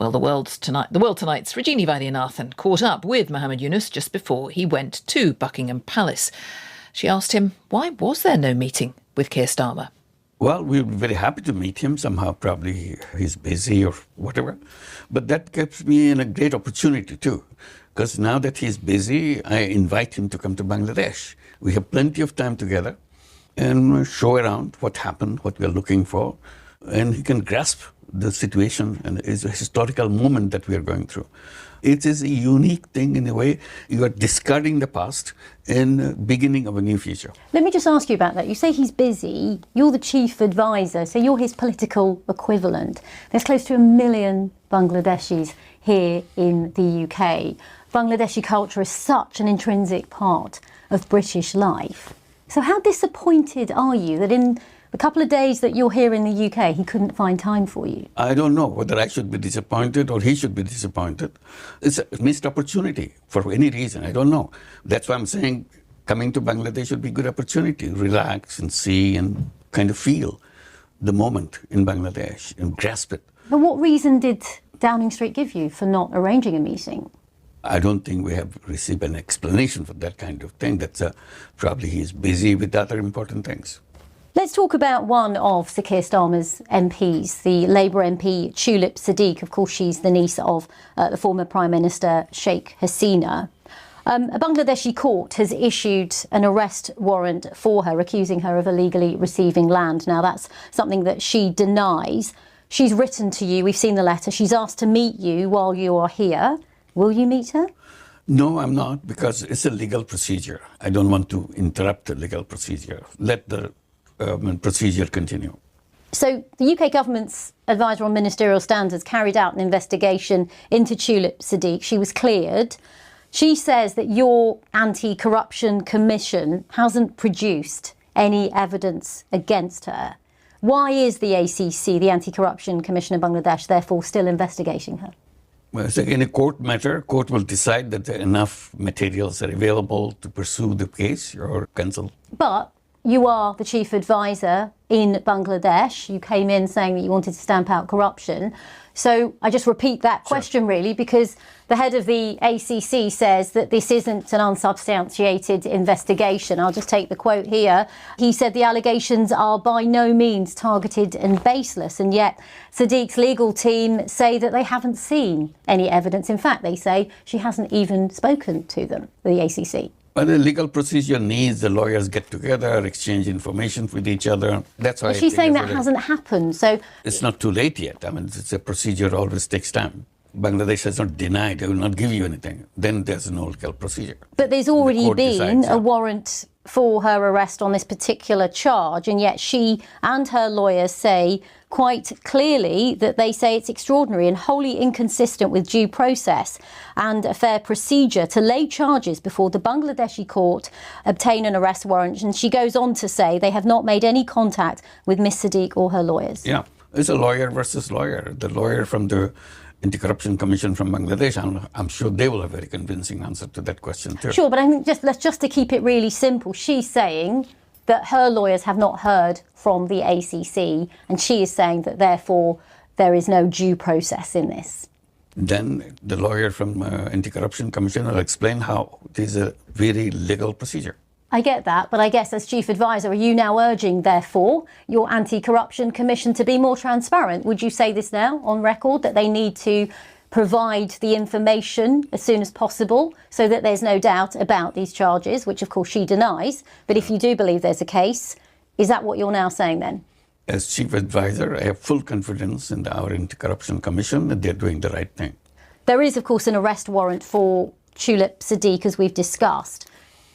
Well, the World Tonight's Rajini Vaidyanathan caught up with Mohammed Yunus just before he went to Buckingham Palace. She asked him, why was there no meeting with Keir Starmer? Well, we were very happy to meet him. Somehow, probably he's busy or whatever. But that gives me a great opportunity too. Because now that he's busy, I invite him to come to Bangladesh. We have plenty of time together and show around what happened, what we're looking for. And he can grasp the situation, and it's a historical moment that we are going through. It is a unique thing in a way. You are discarding the past and beginning of a new future. Let me just ask you about that. You say he's busy. You're the chief advisor, so you're his political equivalent. There's close to 1 million Bangladeshis here in the UK. Bangladeshi culture is such an intrinsic part of British life. So how disappointed are you that in the couple of days that you're here in the UK, he couldn't find time for you? I don't know whether I should be disappointed or he should be disappointed. It's a missed opportunity for any reason. I don't know. That's why I'm saying coming to Bangladesh would be a good opportunity. Relax and see and kind of feel the moment in Bangladesh and grasp it. But what reason did Downing Street give you for not arranging a meeting? I don't think we have received an explanation for that kind of thing. That's probably he's busy with other important things. Let's talk about one of Sir Keir Starmer's MPs, the Labour MP Tulip Siddiq. Of course, she's the niece of the former Prime Minister Sheikh Hasina. A Bangladeshi court has issued an arrest warrant for her, accusing her of illegally receiving land. Now, that's something that she denies. She's written to you. We've seen the letter. She's asked to meet you while you are here. Will you meet her? No, I'm not, because it's a legal procedure. I don't want to interrupt the legal procedure. Let the procedure continue. So the UK government's advisor on ministerial standards carried out an investigation into Tulip Siddiq. She was cleared. She says that your anti-corruption commission hasn't produced any evidence against her. Why is the ACC, the Anti-Corruption Commission of Bangladesh, therefore still investigating her? Well, so in a court matter, court will decide that enough materials are available to pursue the case or cancel. But you are the chief advisor in Bangladesh. You came in saying that you wanted to stamp out corruption. So I just repeat that question really, because the head of the ACC says that this isn't an unsubstantiated investigation. I'll just take the quote here. He said the allegations are by no means targeted and baseless, and yet Siddiq's legal team say that they haven't seen any evidence. In fact, they say she hasn't even spoken to them, the ACC. But the legal procedure needs the lawyers get together, exchange information with each other. That's why she's saying that hasn't happened. So it's not too late yet. I mean, it's a procedure always takes time. Bangladesh has not denied, they will not give you anything. Then there's no legal procedure. But there's already been a warrant for her arrest on this particular charge, and yet she and her lawyers say quite clearly that they say it's extraordinary and wholly inconsistent with due process and a fair procedure to lay charges before the Bangladeshi court, obtain an arrest warrant. And she goes on to say they have not made any contact with Miss Siddiq or her lawyers. Yeah, it's a lawyer versus lawyer. The lawyer from the Anti-Corruption Commission from Bangladesh, I'm sure they will have a very convincing answer to that question too. Sure, but I think just to keep it really simple, she's saying that her lawyers have not heard from the ACC, and she is saying that therefore there is no due process in this. Then the lawyer from Anti-Corruption Commission will explain how it is a very legal procedure. I get that, but I guess as chief advisor, are you now urging, therefore, your Anti-Corruption Commission to be more transparent? Would you say this now on record, that they need to provide the information as soon as possible so that there's no doubt about these charges, which of course she denies? But if you do believe there's a case, is that what you're now saying then? As chief advisor, I have full confidence in our Anti-Corruption Commission that they're doing the right thing. There is, of course, an arrest warrant for Tulip Siddiq, as we've discussed.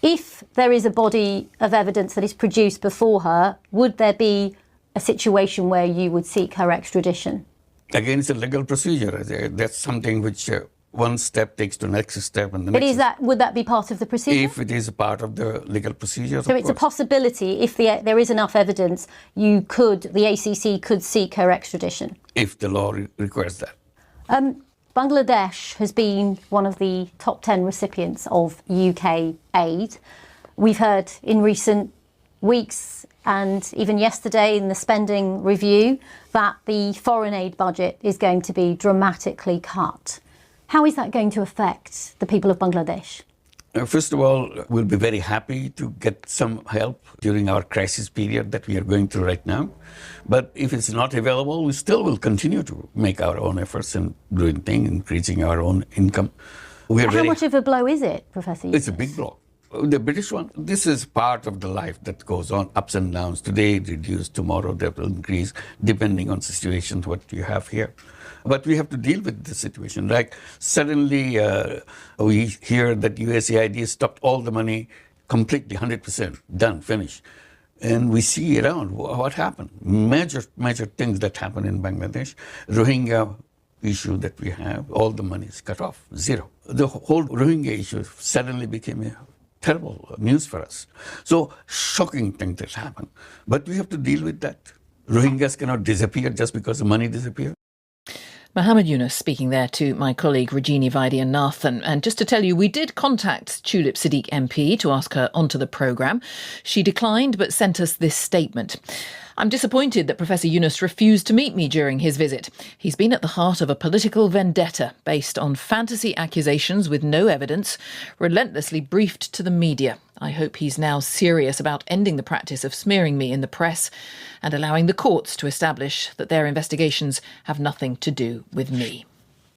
If there is a body of evidence that is produced before her, would there be a situation where you would seek her extradition? Again, it's a legal procedure. That's something which one step takes to the next step. And the but next would that be part of the procedure? If it is a part of the legal procedure, so it's a possibility, if there is enough evidence, the ACC could seek her extradition? If the law requires that. Bangladesh has been one of the top 10 recipients of UK aid. We've heard in recent weeks and even yesterday in the spending review, that the foreign aid budget is going to be dramatically cut. How is that going to affect the people of Bangladesh? First of all, we'll be very happy to get some help during our crisis period that we are going through right now. But if it's not available, we still will continue to make our own efforts and doing things, increasing our own income. How much of a blow is it, Professor Yunus? It's a big blow. The British one, this is part of the life that goes on, ups and downs. Today it reduced, tomorrow that will increase, depending on situations what you have here. But we have to deal with the situation. Like suddenly we hear that USAID stopped all the money completely, 100%, done, finished. And we see around what happened. Major things that happen in Bangladesh. Rohingya issue that we have, all the money is cut off, zero. The whole Rohingya issue suddenly became a terrible news for us. So shocking thing that happened. But we have to deal with that. Rohingyas cannot disappear just because the money disappears. Mohammed Yunus speaking there to my colleague Rajini Vaidyanathan. And just to tell you, we did contact Tulip Siddiq MP to ask her onto the programme. She declined but sent us this statement. I'm disappointed that Professor Yunus refused to meet me during his visit. He's been at the heart of a political vendetta based on fantasy accusations with no evidence, relentlessly briefed to the media. I hope he's now serious about ending the practice of smearing me in the press and allowing the courts to establish that their investigations have nothing to do with me.